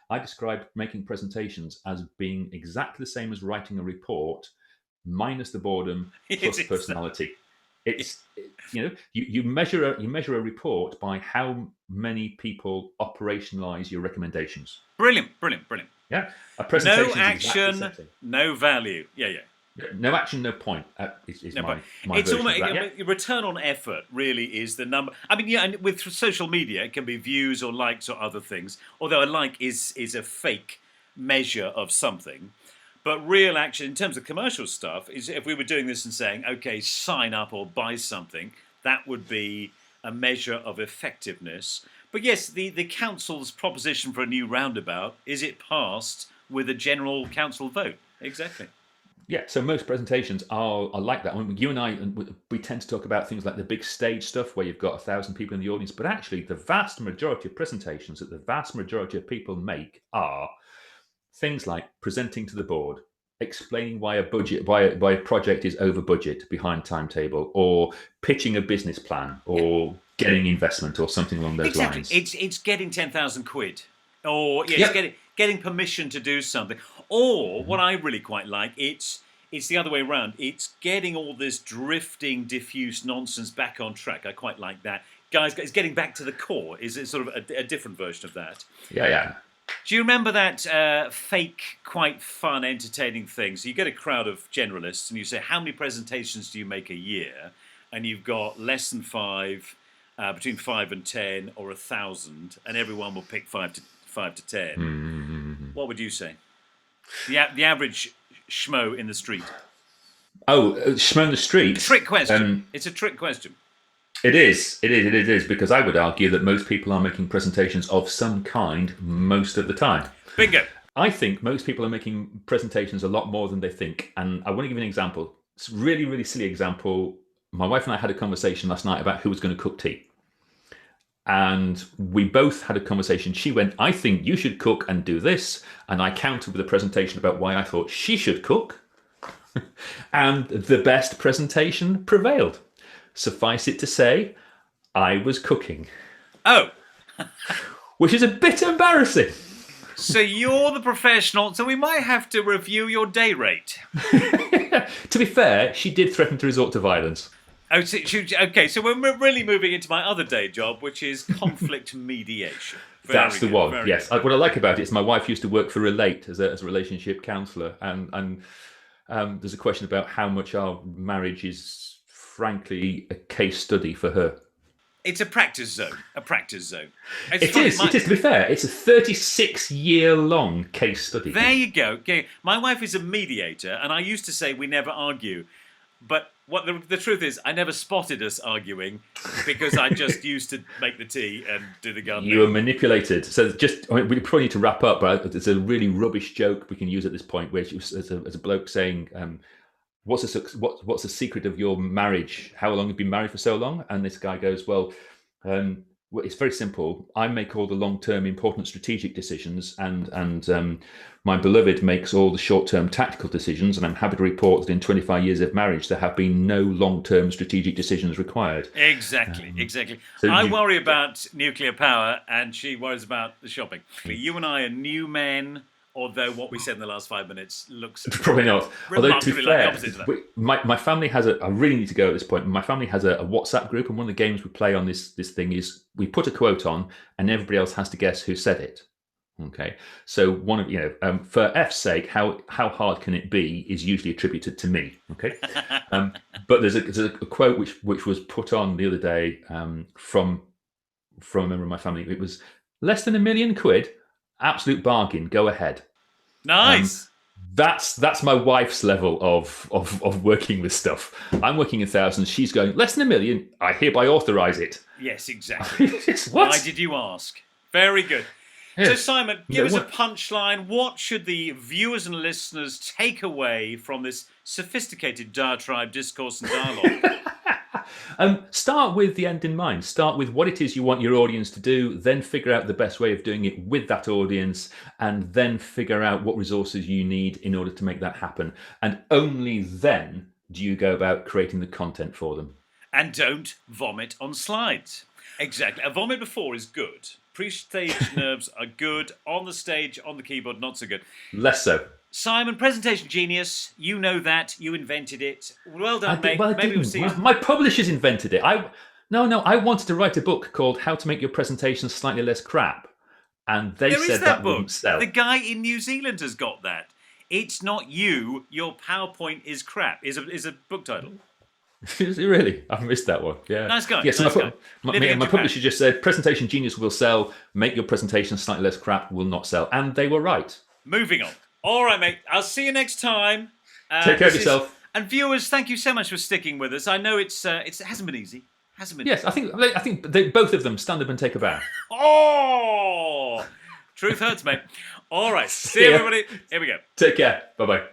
I described making presentations as being exactly the same as writing a report, minus the boredom It plus is. personality. You measure a report by how many people operationalize your recommendations. Brilliant, brilliant, brilliant. Yeah, a No presentation is exactly the same action, thing. no value. Yeah, yeah. No action, no point. Is No, but my it's version almost of that. Yeah, return on effort. Really, is the number. I mean, yeah, and with social media, it can be views or likes or other things. Although a like is a fake measure of something, but real action in terms of commercial stuff is if we were doing this and saying, okay, sign up or buy something, that would be a measure of effectiveness. But yes, the council's proposition for a new roundabout is it passed with a general council vote? Exactly. yeah. So most presentations are like that. I mean, you and I, we tend to talk about things like the big stage stuff where you've got 1,000 people in the audience, but actually, the vast majority of presentations that the vast majority of people make are things like presenting to the board, explaining why a project is over budget, behind timetable, or pitching a business plan, Yeah. or getting investment, or something along those Exactly. lines. It's getting 10,000 quid, or yeah, it's Yep. getting permission to do something. Or what I really quite like, it's the other way around. It's getting all this drifting, diffuse nonsense back on track. I quite like that. Guys, it's getting back to the core. Is it sort of a different version of that? Yeah, yeah. Do you remember that fake, quite fun, entertaining thing? So you get a crowd of generalists, and you say, "How many presentations do you make a year?" And you've got less than five, between 5 and 10, or 1,000, and everyone will pick five to 10. What would you say? The average schmo in the street. Oh, Schmo on the street. Trick question. Um, It's a trick question. it is. It is because I would argue that most people are making presentations of some kind most of the time. Bingo. I think most people are making presentations a lot more than they think. And I want to give you an example. It's a really, really silly example. My wife and I had a conversation last night about who was going to cook tea. And we both had a conversation. She went, I think you should cook and do this. And I countered with a presentation about why I thought she should cook. And the best presentation prevailed. Suffice it to say, I was cooking, Oh, which is a bit embarrassing. so you're the professional, so we might have to review your day rate. To be fair, she did threaten to resort to violence. Oh, okay. So we're really moving into my other day job, which is conflict mediation. That's the Good, one. very Yes. good. What I like about it is my wife used to work for Relate as a relationship counsellor, and there's a question about how much our marriage is, frankly, a case study for her. It's a practice zone. A practice zone. It's It funny, is. It is. To be fair, it's a 36-year-long case study. there you go. Okay. My wife is a mediator, and I used to say we never argue, but what the truth is, I never spotted us arguing because I just used to make the tea and do the gardening. You were manipulated. So we probably need to wrap up, but it's a really rubbish joke we can use at this point, which is as a bloke saying, what's the secret of your marriage? How long have you been married for so long? And this guy goes, well, it's very simple. I make all the long-term important strategic decisions, and my beloved makes all the short-term tactical decisions. And I'm happy to report that in 25 years of marriage, there have been no long-term strategic decisions required. Exactly, exactly. So I worry about nuclear power, and she worries about the shopping. You and I are new men, although what we said in the last 5 minutes looks Probably not. Although to be remarkably like the fair, opposite of that. my family has I really need to go at this point. My family has a WhatsApp group, and one of the games we play on this thing is we put a quote on, and everybody else has to guess who said it. Okay, so one of for F's sake, how hard can it be is usually attributed to me. Okay, but there's a quote which was put on the other day from a member of my family. It was less than £1,000,000, absolute bargain. Go ahead. Nice. That's my wife's level of working with stuff. I'm working in thousands. She's going less than £1,000,000. I hereby authorize it. Yes, exactly. What? Why did you ask? Very good. Yes. So, Simon, give us a what- punchline. What should the viewers and listeners take away from this sophisticated diatribe, discourse, and dialogue? Start with the end in mind. Start with what it is you want your audience to do, then figure out the best way of doing it with that audience, and then figure out what resources you need in order to make that happen. And only then do you go about creating the content for them. And don't vomit on slides. Exactly. A vomit before is good. Pre-stage nerves are good. On the stage, on the keyboard, not so good. Less so. Simon, presentation genius. You know that. You invented it. Well done, mate. Well, I Maybe we'll didn't. see you. My publishers invented it. No. I wanted to write a book called "How to Make Your Presentation Slightly Less Crap," and they There is said that book. wouldn't sell. The guy in New Zealand has got that. It's not you. Your PowerPoint is crap. Is a book title. Really? I've missed that one. Yeah. Nice guy. Yes, nice guy. my publisher just said presentation genius will sell, make your presentation slightly less crap will not sell. And they were right. Moving on. All right, mate. I'll see you next time. Take care of yourself. And viewers, thank you so much for sticking with us. I know it hasn't been easy. Yes, I think they, both of them stand up and take a bow. Oh, truth hurts, mate. All right. See you, everybody. Here we go. Take care. Bye-bye.